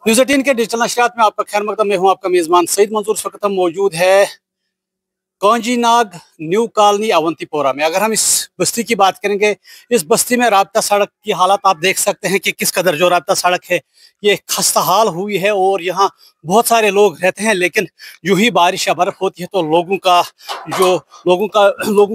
News 18 के digital नशरियात में आपका खैर मकदम। मैं हूं आपका मेज़बान सईद मंजूर। इस वक्त हम मौजूद है कौंजी नाग न्यू कॉलोनी अवंतीपोरा में। अगर हम इस बस्ती की बात करेंगे, इस बस्ती में राब्ता सड़क की हालत आप देख सकते हैं कि किस कदर जो राब्ता सड़क है ये खस्ता हाल हुई है। और यहाँ बहुत सारे लोग रहते हैं, लेकिन यूं ही बारिश या बर्फ होती है तो लोगों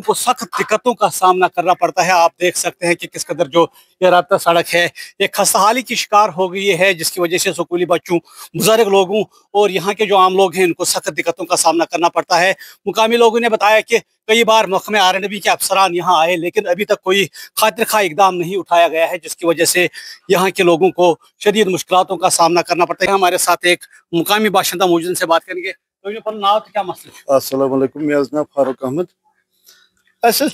को सख्त दिक्कतों का सामना करना पड़ता है। आप देख सकते हैं कि किस कदर जो ये राब्ता सड़क है ये खस्ताहाली की शिकार हो गई है, जिसकी वजह से स्कूली बच्चों, बुजुर्ग लोगों और यहाँ के जो आम लोग हैं इनको सख्त दिक्कतों का सामना करना पड़ता है। मुकामी लोगों ने बताया कि कई बार महकमे आर&बी के अफसरान यहाँ आए, लेकिन अभी तक कोई खातिर खा इकदाम नहीं उठाया गया है, जिसकी वजह से यहाँ के लोगों को शदीद मुश्किलातों का सामना करना पड़ता है। हमारे साथ एक मुकामी बाशिंदा मौजूद, उनसे बात करेंगे। तो नाम क्या मसला? अस्सलाम वालेकुम, मेरा नाम फारूक अहमद।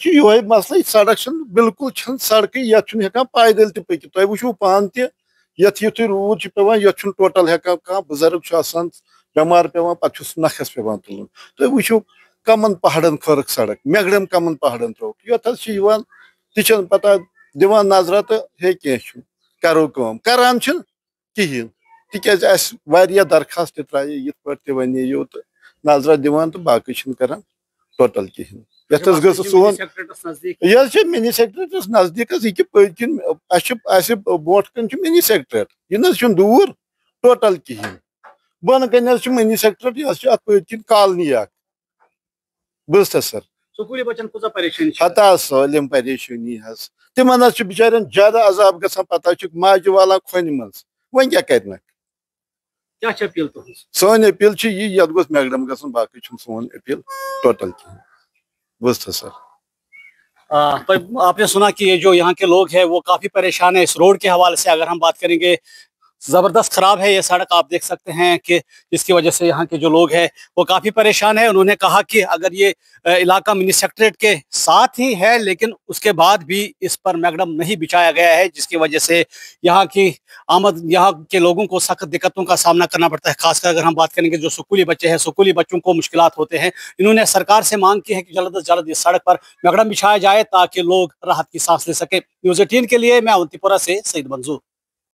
ये मसला सड़क बिल्कुल सड़क हेकान पैदल तक तुम वो पान तु रूद पे टोटल हेकान बुजुर्ग बेमार पे पे नखस पे तुलन। तुम वो कमन पहाड़न खर्क सड़क मेगड़म कमन पहाड़न त्रोक योत तह पता दिवान नजर तो हे करो करान कहें तिक दरखास्त त्राये ये वे यो तो नजर दिवान तो बाकी करान टोटल कहें। सोन यह मिनी सेक्रेटरीस नजदीक ये पकन बोट कन मिनी सेक्रेट यह दूर टोटल कहें। बन कन मिनी सेक्रेट यह पकन कॉलोनी बस सर स्कूली बच्चन को परेशानी पता सालिम परेशानी तिम बिचार ज्यादा अजाब ग पता माज वाला खोन मज वन क्या कर अपील सोन अपील ये गोस मैगडम गसन बाकी सोन अपील टोटल कहें। बस सर पर आपने सुना कि ये जो यहाँ के लोग हैं वो काफ़ी परेशान है इस रोड के हवाले से। अगर हम बात करेंगे, ज़बरदस्त ख़राब है ये सड़क, आप देख सकते हैं कि जिसकी वजह से यहाँ के जो लोग हैं वो काफ़ी परेशान है। उन्होंने कहा कि अगर ये इलाका मिनी सेक्रेटरेट के साथ ही है, लेकिन उसके बाद भी इस पर मैगडम नहीं बिछाया गया है, जिसकी वजह से यहाँ के लोगों को सख्त दिक्कतों का सामना करना पड़ता है। खासकर अगर हम बात करेंगे जो स्कूली बच्चे हैं, स्कूली बच्चों को मुश्किलात होते हैं। इन्होंने सरकार से मांग की है कि जल्द से जल्द इस सड़क पर मैगडम बिछाया जाए ताकि लोग राहत की सांस ले सके। न्यूज़ 18 के लिए मैं अवंतीपोरा से सईद मंजूर।